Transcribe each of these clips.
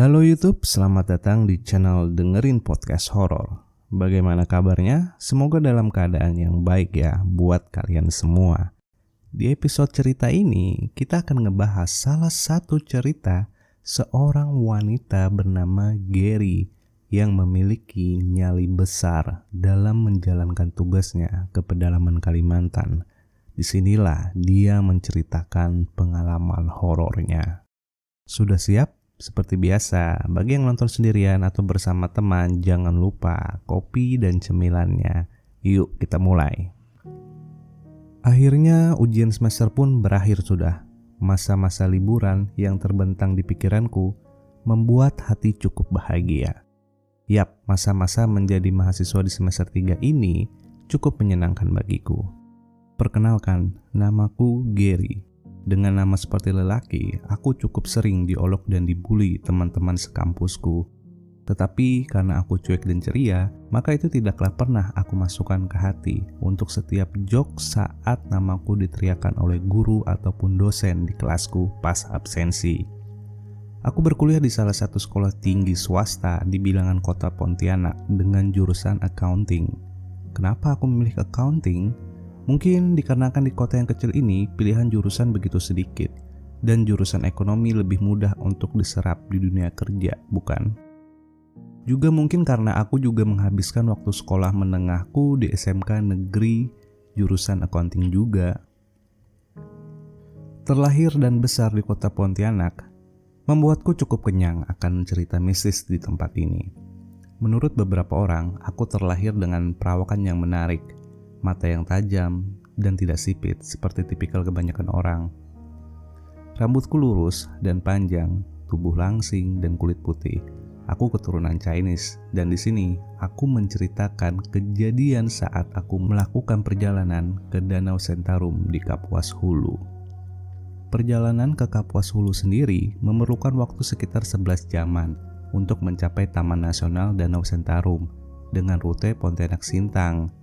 Halo YouTube, selamat datang di channel Dengerin Podcast Horor. Bagaimana kabarnya? Semoga dalam keadaan yang baik ya buat kalian semua. Di episode cerita ini, kita akan ngebahas salah satu cerita seorang wanita bernama Gary yang memiliki nyali besar dalam menjalankan tugasnya ke pedalaman Kalimantan. Disinilah dia menceritakan pengalaman horornya. Sudah siap? Seperti biasa, bagi yang nonton sendirian atau bersama teman, jangan lupa kopi dan cemilannya. Yuk kita mulai. Akhirnya ujian semester pun berakhir sudah. Masa-masa liburan yang terbentang di pikiranku membuat hati cukup bahagia. Yap, masa-masa menjadi mahasiswa di semester 3 ini cukup menyenangkan bagiku. Perkenalkan, namaku Gary. Dengan nama seperti lelaki, aku cukup sering diolok dan dibully teman-teman sekampusku. Tetapi karena aku cuek dan ceria, maka itu tidaklah pernah aku masukkan ke hati untuk setiap joke saat namaku diteriakan oleh guru ataupun dosen di kelasku pas absensi. Aku berkuliah di salah satu sekolah tinggi swasta di bilangan kota Pontianak dengan jurusan accounting. Kenapa aku memilih accounting? Mungkin dikarenakan di kota yang kecil ini pilihan jurusan begitu sedikit dan jurusan ekonomi lebih mudah untuk diserap di dunia kerja, bukan? Juga mungkin karena aku juga menghabiskan waktu sekolah menengahku di SMK negeri jurusan accounting juga. Terlahir dan besar di kota Pontianak membuatku cukup kenyang akan cerita mistis di tempat ini. Menurut beberapa orang, aku terlahir dengan perawakan yang menarik, mata yang tajam, dan tidak sipit seperti tipikal kebanyakan orang. Rambutku lurus dan panjang, tubuh langsing dan kulit putih. Aku keturunan Chinese, dan di sini aku menceritakan kejadian saat aku melakukan perjalanan ke Danau Sentarum di Kapuas Hulu. Perjalanan ke Kapuas Hulu sendiri memerlukan waktu sekitar 11 jaman untuk mencapai Taman Nasional Danau Sentarum dengan rute Pontianak Sintang.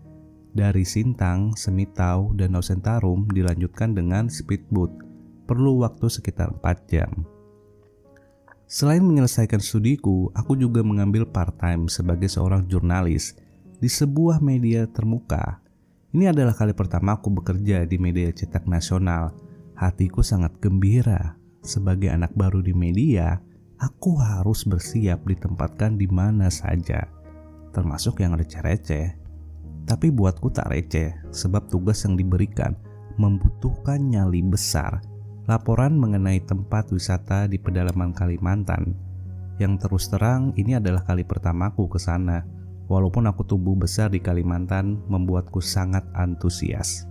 Dari Sintang, Semitau, Danau Sentarum dilanjutkan dengan speedboat. Perlu waktu sekitar 4 jam. Selain menyelesaikan studiku, aku juga mengambil part-time sebagai seorang jurnalis di sebuah media termuka. Ini adalah kali pertama aku bekerja di media cetak nasional. Hatiku sangat gembira. Sebagai anak baru di media, aku harus bersiap ditempatkan di mana saja, termasuk yang receh-receh. Tapi buatku tak receh, sebab tugas yang diberikan membutuhkan nyali besar. Laporan mengenai tempat wisata di pedalaman Kalimantan. Yang terus terang, ini adalah kali pertamaku ke sana. Walaupun aku tumbuh besar di Kalimantan, membuatku sangat antusias.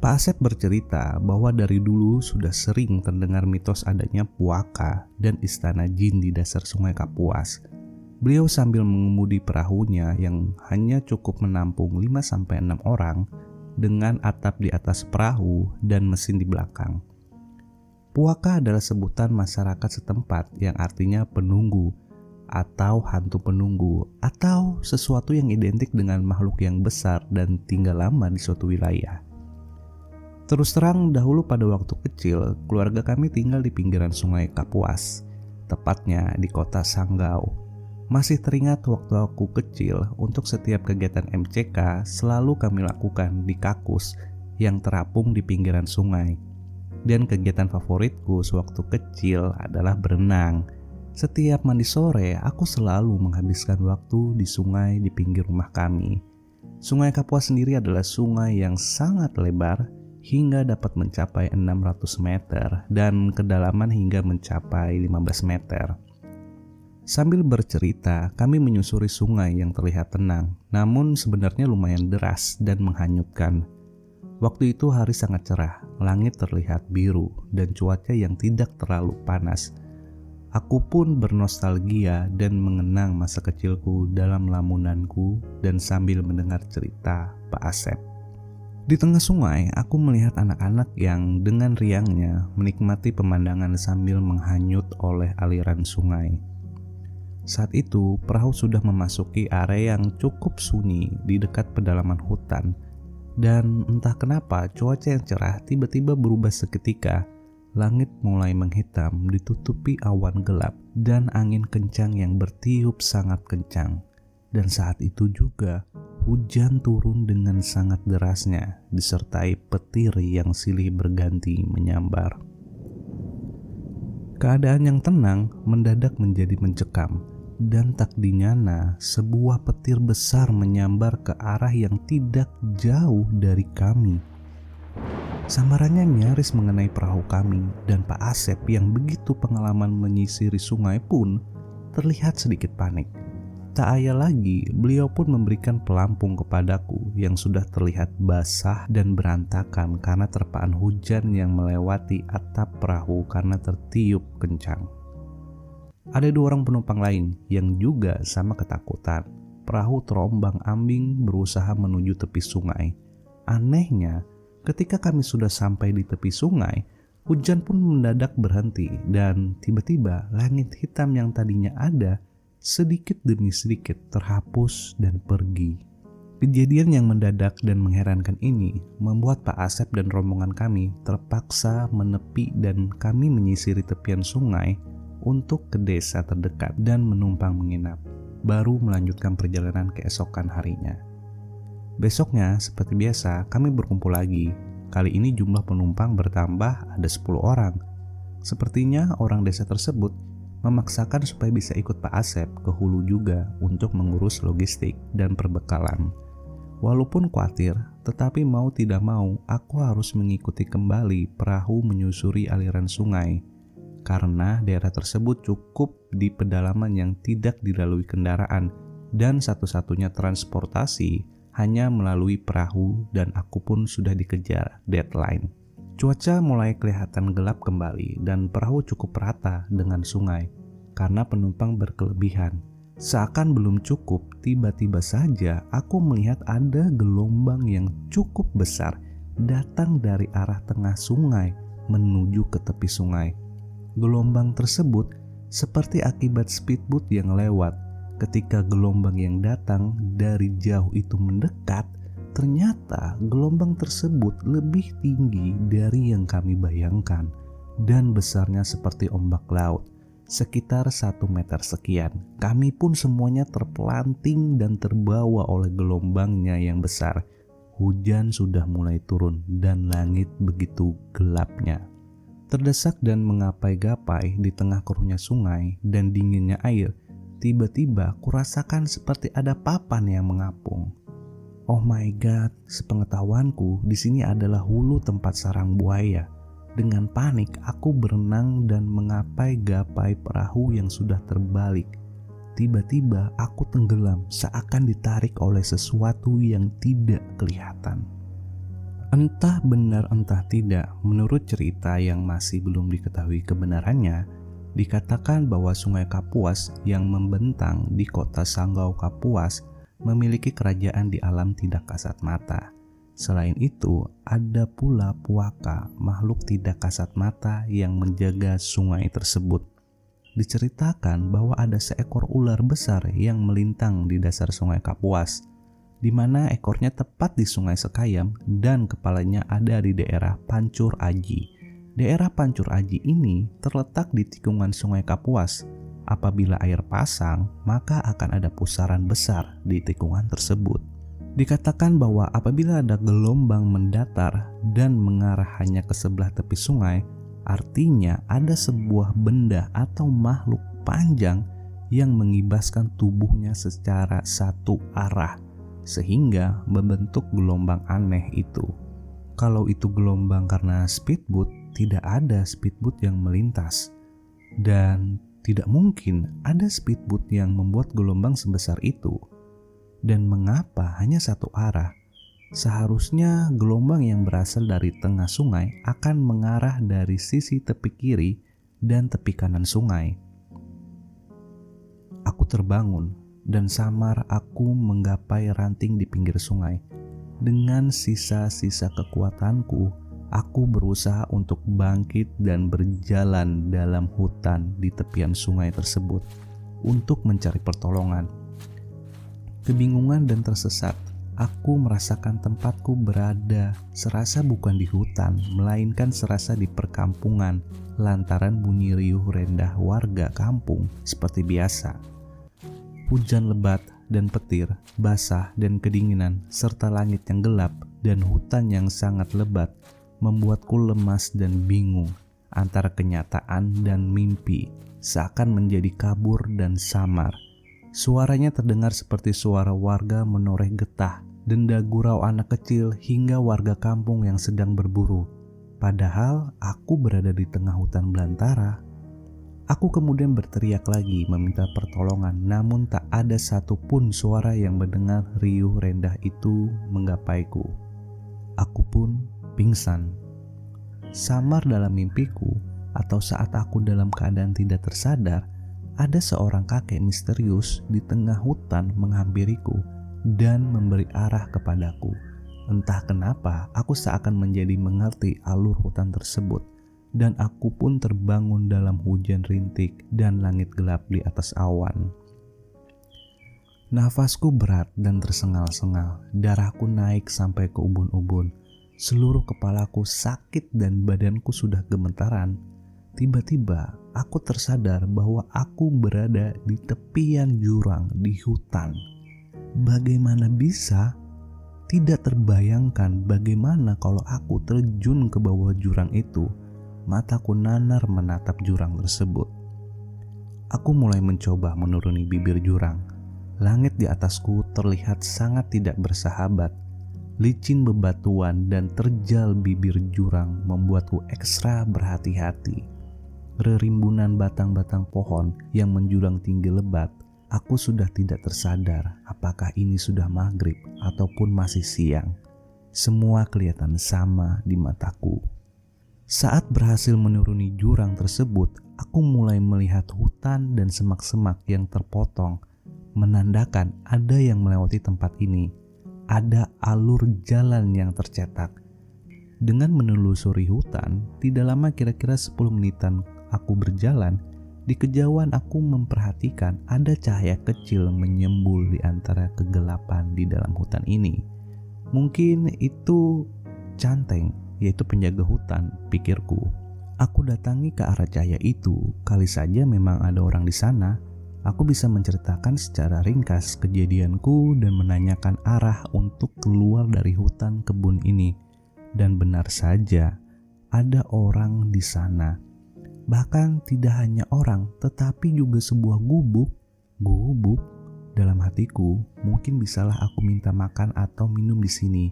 Pak Asep bercerita bahwa dari dulu sudah sering terdengar mitos adanya puaka dan istana jin di dasar sungai Kapuas. Beliau sambil mengemudi perahunya yang hanya cukup menampung 5-6 orang dengan atap di atas perahu dan mesin di belakang. Puaka adalah sebutan masyarakat setempat yang artinya penunggu atau hantu penunggu atau sesuatu yang identik dengan makhluk yang besar dan tinggal lama di suatu wilayah. Terus terang, dahulu pada waktu kecil, keluarga kami tinggal di pinggiran sungai Kapuas, tepatnya di kota Sanggau. Masih teringat waktu aku kecil, untuk setiap kegiatan MCK selalu kami lakukan di kakus yang terapung di pinggiran sungai. Dan kegiatan favoritku sewaktu kecil adalah berenang. Setiap mandi sore, aku selalu menghabiskan waktu di sungai di pinggir rumah kami. Sungai Kapuas sendiri adalah sungai yang sangat lebar hingga dapat mencapai 600 meter dan kedalaman hingga mencapai 15 meter. Sambil bercerita, kami menyusuri sungai yang terlihat tenang, namun sebenarnya lumayan deras dan menghanyutkan. Waktu itu hari sangat cerah, langit terlihat biru, dan cuaca yang tidak terlalu panas. Aku pun bernostalgia dan mengenang masa kecilku dalam lamunanku dan sambil mendengar cerita Pak Asep. Di tengah sungai, aku melihat anak-anak yang dengan riangnya menikmati pemandangan sambil menghanyut oleh aliran sungai. Saat itu, perahu sudah memasuki area yang cukup sunyi di dekat pedalaman hutan. Dan entah kenapa cuaca yang cerah tiba-tiba berubah seketika. langit mulai menghitam ditutupi awan gelap dan angin kencang yang bertiup sangat kencang. Dan saat itu juga hujan turun dengan sangat derasnya, disertai petir yang silih berganti menyambar. Keadaan yang tenang mendadak menjadi mencekam, dan tak dinyana sebuah petir besar menyambar ke arah yang tidak jauh dari kami. Sambarannya nyaris mengenai perahu kami, dan Pak Asep yang begitu pengalaman menyisiri sungai pun terlihat sedikit panik. Tak ayal lagi, beliau pun memberikan pelampung kepadaku yang sudah terlihat basah dan berantakan karena terpaan hujan yang melewati atap perahu karena tertiup kencang. Ada 2 orang penumpang lain yang juga sama ketakutan. Perahu terombang-ambing berusaha menuju tepi sungai. Anehnya, ketika kami sudah sampai di tepi sungai, hujan pun mendadak berhenti dan tiba-tiba langit hitam yang tadinya ada sedikit demi sedikit terhapus dan pergi. Kejadian yang mendadak dan mengherankan ini membuat Pak Asep dan rombongan kami terpaksa menepi dan kami menyisiri tepian sungai untuk ke desa terdekat dan menumpang menginap, baru melanjutkan perjalanan keesokan harinya. Besoknya, seperti biasa, kami berkumpul lagi. Kali ini jumlah penumpang bertambah ada 10 orang. Sepertinya orang desa tersebut memaksakan supaya bisa ikut Pak Asep ke hulu juga untuk mengurus logistik dan perbekalan. Walaupun khawatir, tetapi mau tidak mau aku harus mengikuti kembali perahu menyusuri aliran sungai karena daerah tersebut cukup di pedalaman yang tidak dilalui kendaraan dan satu-satunya transportasi hanya melalui perahu dan aku pun sudah dikejar deadline. Cuaca mulai kelihatan gelap kembali dan perahu cukup rata dengan sungai karena penumpang berkelebihan. Seakan belum cukup, tiba-tiba saja aku melihat ada gelombang yang cukup besar datang dari arah tengah sungai menuju ke tepi sungai. Gelombang tersebut seperti akibat speedboat yang lewat. Ketika gelombang yang datang dari jauh itu mendekat, ternyata gelombang tersebut lebih tinggi dari yang kami bayangkan dan besarnya seperti ombak laut, sekitar 1 meter sekian. Kami pun semuanya terpelanting dan terbawa oleh gelombangnya yang besar. Hujan sudah mulai turun dan langit begitu gelapnya. Terdesak dan mengapai-gapai di tengah keruhnya sungai dan dinginnya air, tiba-tiba kurasakan seperti ada papan yang mengapung. Oh my god, sepengetahuanku di sini adalah hulu tempat sarang buaya. Dengan panik, aku berenang dan mengapai-gapai perahu yang sudah terbalik. Tiba-tiba aku tenggelam seakan ditarik oleh sesuatu yang tidak kelihatan. Entah benar entah tidak, menurut cerita yang masih belum diketahui kebenarannya, dikatakan bahwa Sungai Kapuas yang membentang di kota Sanggau Kapuas memiliki kerajaan di alam tidak kasat mata. Selain itu, ada pula puaka, makhluk tidak kasat mata yang menjaga sungai tersebut. Diceritakan bahwa ada seekor ular besar yang melintang di dasar Sungai Kapuas, di mana ekornya tepat di Sungai Sekayam dan kepalanya ada di daerah Pancur Aji. Daerah Pancur Aji ini terletak di tikungan Sungai Kapuas. Apabila air pasang, maka akan ada pusaran besar di tikungan tersebut. Dikatakan bahwa apabila ada gelombang mendatar dan mengarah hanya ke sebelah tepi sungai, artinya ada sebuah benda atau makhluk panjang yang mengibaskan tubuhnya secara satu arah, sehingga membentuk gelombang aneh itu. Kalau itu gelombang karena speedboat, tidak ada speedboat yang melintas. Dan tidak mungkin ada speedboat yang membuat gelombang sebesar itu. Dan mengapa hanya satu arah? Seharusnya gelombang yang berasal dari tengah sungai akan mengarah dari sisi tepi kiri dan tepi kanan sungai. Aku terbangun dan samar aku menggapai ranting di pinggir sungai. Dengan sisa-sisa kekuatanku, aku berusaha untuk bangkit dan berjalan dalam hutan di tepian sungai tersebut untuk mencari pertolongan. Kebingungan dan tersesat, Aku merasakan tempatku berada serasa bukan di hutan, melainkan serasa di perkampungan lantaran bunyi riuh rendah warga kampung seperti biasa. Hujan lebat dan petir, basah dan kedinginan, serta langit yang gelap dan hutan yang sangat lebat membuatku lemas dan bingung antara kenyataan dan mimpi, seakan menjadi kabur dan samar. Suaranya terdengar seperti suara warga menoreh getah, denda gurau anak kecil hingga warga kampung yang sedang berburu. Padahal aku berada di tengah hutan belantara. Aku kemudian berteriak lagi meminta pertolongan, namun tak ada satupun suara yang mendengar riuh rendah itu menggapaiku. Aku pun pingsan. Samar dalam mimpiku atau saat aku dalam keadaan tidak tersadar, ada seorang kakek misterius di tengah hutan menghampiriku dan memberi arah kepadaku. Entah kenapa, aku seakan menjadi mengerti alur hutan tersebut, dan aku pun terbangun dalam hujan rintik dan langit gelap di atas awan. Nafasku berat dan tersengal-sengal, darahku naik sampai ke ubun-ubun. Seluruh kepalaku sakit dan badanku sudah gemetaran. Tiba-tiba aku tersadar bahwa aku berada di tepian jurang di hutan. Bagaimana bisa? Tidak terbayangkan bagaimana kalau aku terjun ke bawah jurang itu. Mataku nanar menatap jurang tersebut. Aku mulai mencoba menuruni bibir jurang. Langit di atasku terlihat sangat tidak bersahabat. Licin bebatuan dan terjal bibir jurang membuatku ekstra berhati-hati. Rerimbunan batang-batang pohon yang menjulang tinggi lebat, aku sudah tidak tersadar apakah ini sudah maghrib ataupun masih siang. Semua kelihatan sama di mataku. Saat berhasil menuruni jurang tersebut, aku mulai melihat hutan dan semak-semak yang terpotong, menandakan ada yang melewati tempat ini. Ada alur jalan yang tercetak. Dengan menelusuri hutan, tidak lama kira-kira 10 menitan aku berjalan, di kejauhan aku memperhatikan ada cahaya kecil menyembul di antara kegelapan di dalam hutan ini. Mungkin itu Canteng, yaitu penjaga hutan, pikirku. Aku datangi ke arah cahaya itu, kali saja memang ada orang di sana. Aku bisa menceritakan secara ringkas kejadianku dan menanyakan arah untuk keluar dari hutan kebun ini. Dan benar saja, ada orang di sana. Bahkan tidak hanya orang, tetapi juga sebuah gubuk. Gubuk? Dalam hatiku, mungkin bisalah aku minta makan atau minum di sini.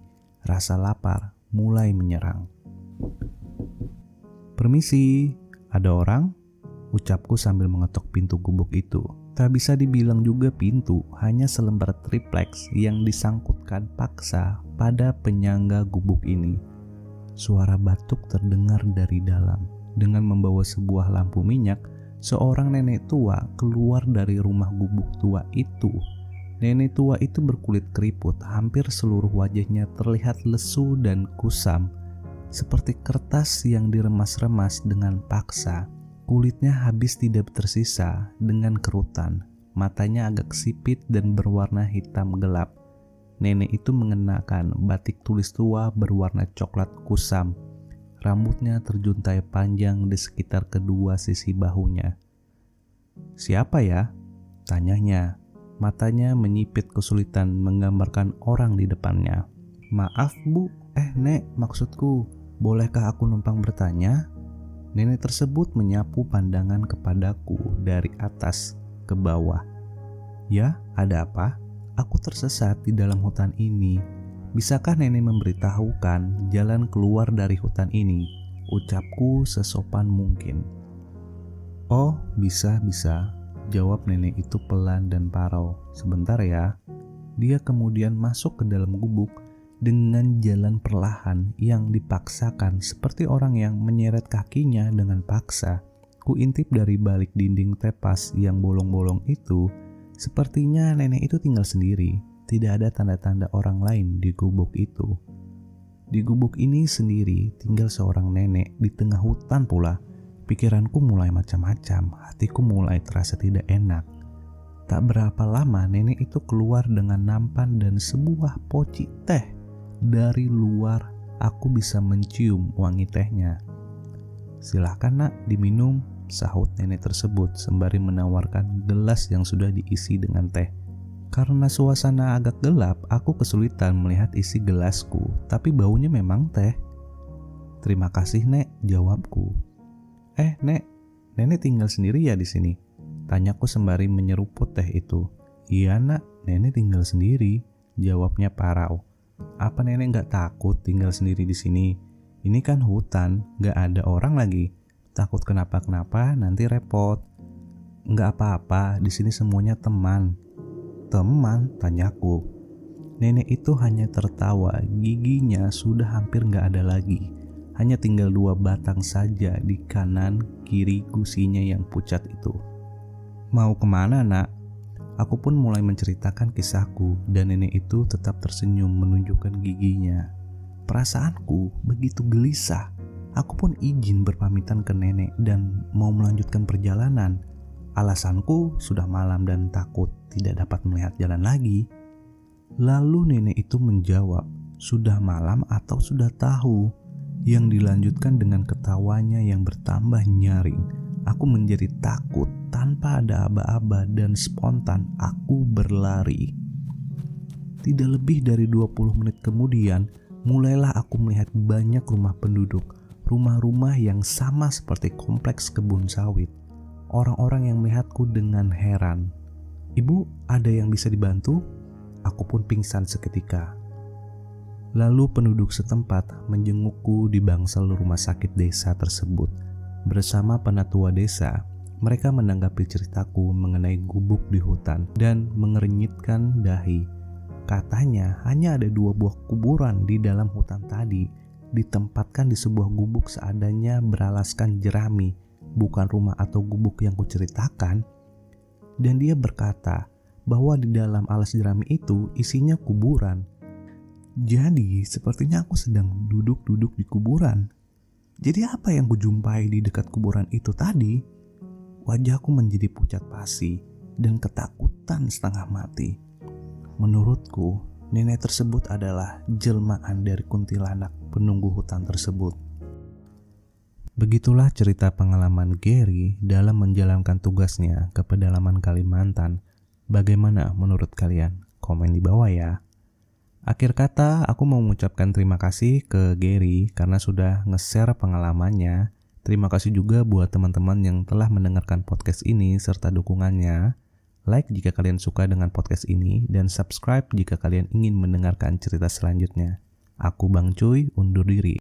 Rasa lapar mulai menyerang. "Permisi, ada orang?" ucapku sambil mengetok pintu gubuk itu. Tak bisa dibilang juga pintu, hanya selembar triplex yang disangkutkan paksa pada penyangga gubuk ini. Suara batuk terdengar dari dalam. Dengan membawa sebuah lampu minyak, seorang nenek tua keluar dari rumah gubuk tua itu. Nenek tua itu berkulit keriput, hampir seluruh wajahnya terlihat lesu dan kusam, seperti kertas yang diremas-remas dengan paksa. Kulitnya habis tidak tersisa dengan kerutan, matanya agak sipit dan berwarna hitam gelap. Nenek itu mengenakan batik tulis tua berwarna coklat kusam. Rambutnya terjuntai panjang di sekitar kedua sisi bahunya. "Siapa ya?" tanyanya. Matanya menyipit kesulitan menggambarkan orang di depannya. "Maaf bu, nek maksudku, bolehkah aku numpang bertanya?" Nenek tersebut menyapu pandangan kepadaku dari atas ke bawah. "Ya, ada apa? Aku tersesat di dalam hutan ini. Bisakah nenek memberitahukan jalan keluar dari hutan ini?" ucapku sesopan mungkin. "Oh, bisa, jawab nenek itu pelan dan parau. "Sebentar ya." Dia kemudian masuk ke dalam gubuk dengan jalan perlahan yang dipaksakan seperti orang yang menyeret kakinya dengan paksa. Kuintip dari balik dinding tepas yang bolong-bolong itu, sepertinya nenek itu tinggal sendiri. Tidak ada tanda-tanda orang lain di gubuk itu. Di gubuk ini sendiri tinggal seorang nenek di tengah hutan pula. Pikiranku mulai macam-macam, hatiku mulai terasa tidak enak. Tak berapa lama nenek itu keluar dengan nampan dan sebuah poci teh. Dari luar aku bisa mencium wangi tehnya. "Silahkan nak, diminum," sahut nenek tersebut sembari menawarkan gelas yang sudah diisi dengan teh. Karena suasana agak gelap, aku kesulitan melihat isi gelasku, tapi baunya memang teh. "Terima kasih, Nek," jawabku. Nek, nenek tinggal sendiri ya di sini?" tanyaku sembari menyeruput teh itu. "Iya, Nak, nenek tinggal sendiri," jawabnya parau. "Apa nenek nggak takut tinggal sendiri di sini? Ini kan hutan, nggak ada orang lagi. Takut kenapa-kenapa nanti repot." "Nggak apa-apa, di sini semuanya teman." "Teman?" tanyaku. Nenek itu hanya tertawa, giginya sudah hampir nggak ada lagi. Hanya tinggal 2 batang saja di kanan kiri gusinya yang pucat itu. "Mau kemana, Nak?" Aku pun mulai menceritakan kisahku dan nenek itu tetap tersenyum menunjukkan giginya. Perasaanku begitu gelisah. Aku pun izin berpamitan ke nenek dan mau melanjutkan perjalanan. Alasanku sudah malam dan takut tidak dapat melihat jalan lagi. Lalu nenek itu menjawab, "Sudah malam atau sudah tahu?" Yang dilanjutkan dengan ketawanya yang bertambah nyaring. Aku menjadi takut tanpa ada aba-aba dan spontan aku berlari. Tidak lebih dari 20 menit kemudian, mulailah aku melihat banyak rumah penduduk, rumah-rumah yang sama seperti kompleks kebun sawit. Orang-orang yang melihatku dengan heran. "Ibu, ada yang bisa dibantu?" Aku pun pingsan seketika. Lalu penduduk setempat menjengukku di bangsal rumah sakit desa tersebut. Bersama penatua desa, mereka menanggapi ceritaku mengenai gubuk di hutan dan mengernyitkan dahi. Katanya hanya ada 2 buah kuburan di dalam hutan tadi, ditempatkan di sebuah gubuk seadanya beralaskan jerami, bukan rumah atau gubuk yang kuceritakan. Dan dia berkata bahwa di dalam alas jerami itu isinya kuburan. Jadi sepertinya aku sedang duduk-duduk di kuburan. Jadi apa yang kujumpai di dekat kuburan itu tadi? Wajahku menjadi pucat pasi dan ketakutan setengah mati. Menurutku, nenek tersebut adalah jelmaan dari kuntilanak penunggu hutan tersebut. Begitulah cerita pengalaman Gary dalam menjalankan tugasnya ke pedalaman Kalimantan. Bagaimana menurut kalian? Komen di bawah ya. Akhir kata, aku mau mengucapkan terima kasih ke Gary karena sudah nge-share pengalamannya. Terima kasih juga buat teman-teman yang telah mendengarkan podcast ini serta dukungannya. Like jika kalian suka dengan podcast ini dan subscribe jika kalian ingin mendengarkan cerita selanjutnya. Aku Bang Cuy, undur diri.